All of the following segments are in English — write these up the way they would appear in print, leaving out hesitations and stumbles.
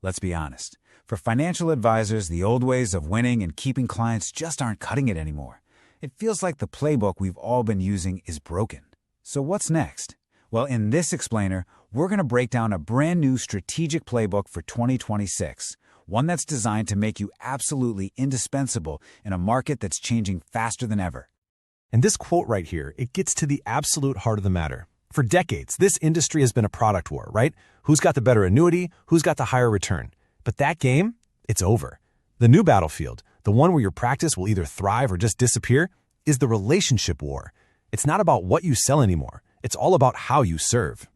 Let's be honest. For financial advisors, the old ways of winning and keeping clients just aren't cutting it anymore. It feels like the playbook we've all been using is broken. So what's next? Well, in this explainer, we're going to break down a brand new strategic playbook for 2026, one that's designed to make you absolutely indispensable in a market that's changing faster than ever. And this quote right here, it gets to the absolute heart of the matter. For decades, this industry has been a product war, right? Who's got the better annuity? Who's got the higher return? But that game, it's over. The new battlefield, the one where your practice will either thrive or just disappear, is the relationship war. It's not about what you sell anymore. It's all about how you serve.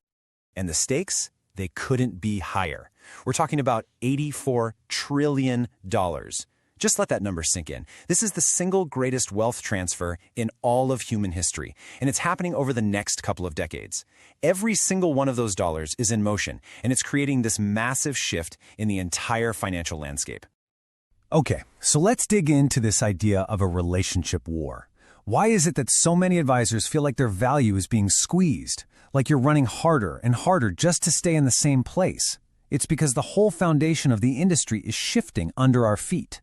And the stakes, they couldn't be higher. We're talking about $84 trillion. Just let that number sink in. This is the single greatest wealth transfer in all of human history, and it's happening over the next couple of decades. Every single one of those dollars is in motion, and it's creating this massive shift in the entire financial landscape. Okay, so let's dig into this idea of a relationship war. Why is it that so many advisors feel like their value is being squeezed, like you're running harder and harder just to stay in the same place? It's because the whole foundation of the industry is shifting under our feet.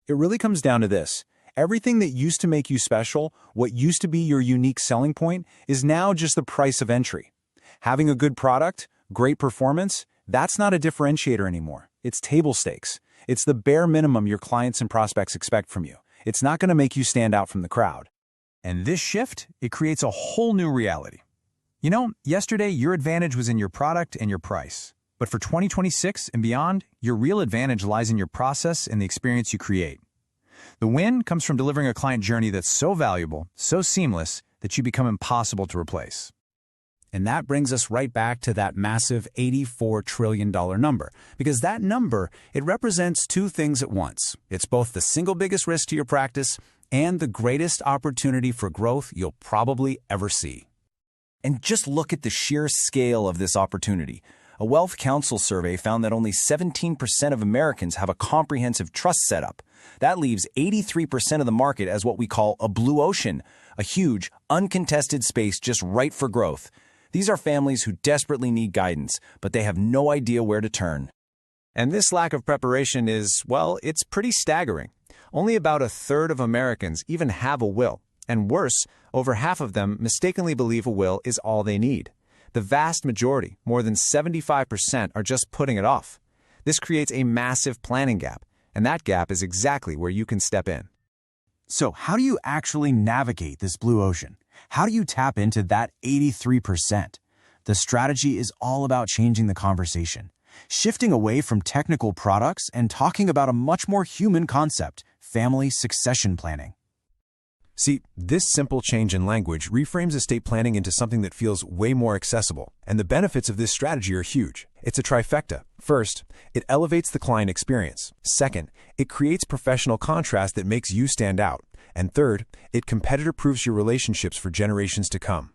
It really comes down to this. Everything that used to make you special, what used to be your unique selling point, is now just the price of entry. Having a good product, great performance, that's not a differentiator anymore. It's table stakes. It's the bare minimum your clients and prospects expect from you. It's not going to make you stand out from the crowd. And this shift, it creates a whole new reality. You know, yesterday your advantage was in your product and your price. But for 2026 and beyond, your real advantage lies in your process and the experience you create. The win comes from delivering a client journey that's so valuable, so seamless, that you become impossible to replace. And that brings us right back to that massive $84 trillion number. Because that number, it represents two things at once. It's both the single biggest risk to your practice and the greatest opportunity for growth you'll probably ever see. And just look at the sheer scale of this opportunity. A Wealth Council survey found that only 17% of Americans have a comprehensive trust setup. That leaves 83% of the market as what we call a blue ocean, a huge, uncontested space just right for growth. These are families who desperately need guidance, but they have no idea where to turn. And this lack of preparation is, well, it's pretty staggering. Only about a third of Americans even have a will. And worse, over half of them mistakenly believe a will is all they need. The vast majority, more than 75%, are just putting it off. This creates a massive planning gap, and that gap is exactly where you can step in. So how do you actually navigate this blue ocean? How do you tap into that 83%? The strategy is all about changing the conversation, shifting away from technical products and talking about a much more human concept, family succession planning. See, this simple change in language reframes estate planning into something that feels way more accessible, and the benefits of this strategy are huge. It's a trifecta. First, it elevates the client experience. Second, it creates professional contrast that makes you stand out. And third, it competitor-proofs your relationships for generations to come.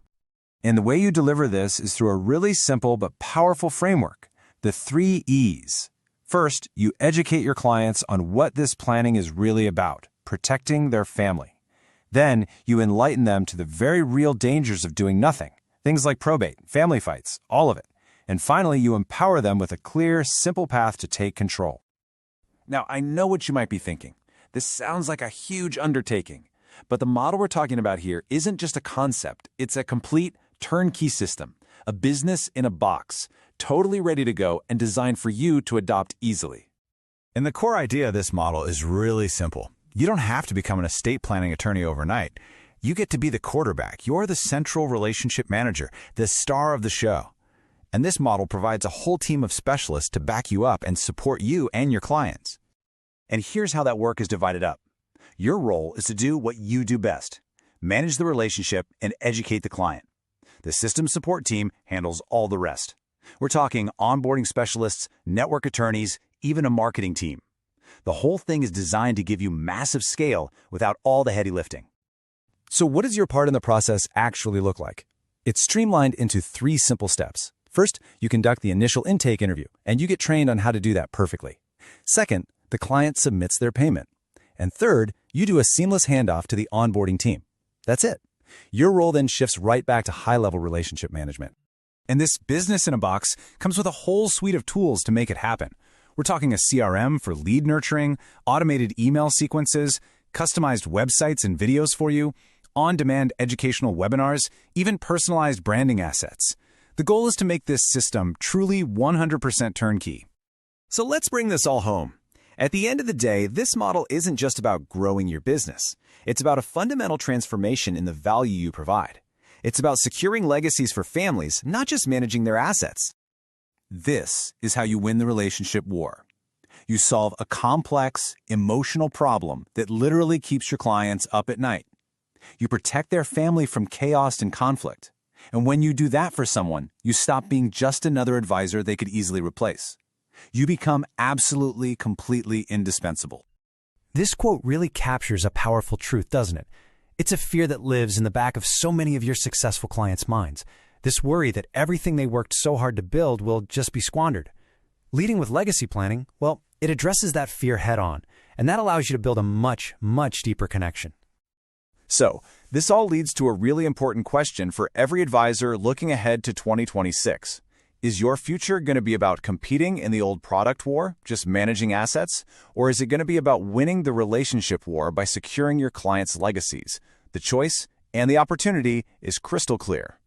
And the way you deliver this is through a really simple but powerful framework, the 3 E's. First, you educate your clients on what this planning is really about, protecting their family. Then, you enlighten them to the very real dangers of doing nothing, things like probate, family fights, all of it. And finally, you empower them with a clear, simple path to take control. Now, I know what you might be thinking. This sounds like a huge undertaking. But the model we're talking about here isn't just a concept. It's a complete turnkey system, a business in a box, totally ready to go and designed for you to adopt easily. And the core idea of this model is really simple. You don't have to become an estate planning attorney overnight. You get to be the quarterback. You're the central relationship manager, the star of the show. And this model provides a whole team of specialists to back you up and support you and your clients. And here's how that work is divided up. Your role is to do what you do best. Manage the relationship and educate the client. The system support team handles all the rest. We're talking onboarding specialists, network attorneys, even a marketing team. The whole thing is designed to give you massive scale without all the heavy lifting. So what does your part in the process actually look like? It's streamlined into 3 simple steps. First, you conduct the initial intake interview, and you get trained on how to do that perfectly. Second, the client submits their payment. And third, you do a seamless handoff to the onboarding team. That's it. Your role then shifts right back to high-level relationship management. And this business in a box comes with a whole suite of tools to make it happen. We're talking a CRM for lead nurturing, automated email sequences, customized websites and videos for you, on-demand educational webinars, even personalized branding assets. The goal is to make this system truly 100% turnkey. So let's bring this all home. At the end of the day, this model isn't just about growing your business. It's about a fundamental transformation in the value you provide. It's about securing legacies for families, not just managing their assets. This is how you win the relationship war. You solve a complex, emotional problem that literally keeps your clients up at night. You protect their family from chaos and conflict. And when you do that for someone, you stop being just another advisor they could easily replace. You become absolutely, completely indispensable. This quote really captures a powerful truth, doesn't it? It's a fear that lives in the back of so many of your successful clients' minds. This worry that everything they worked so hard to build will just be squandered. Leading with legacy planning, well, it addresses that fear head on, and that allows you to build a much, much deeper connection. So, this all leads to a really important question for every advisor looking ahead to 2026. Is your future going to be about competing in the old product war, just managing assets? Or is it going to be about winning the relationship war by securing your clients' legacies? The choice and the opportunity is crystal clear.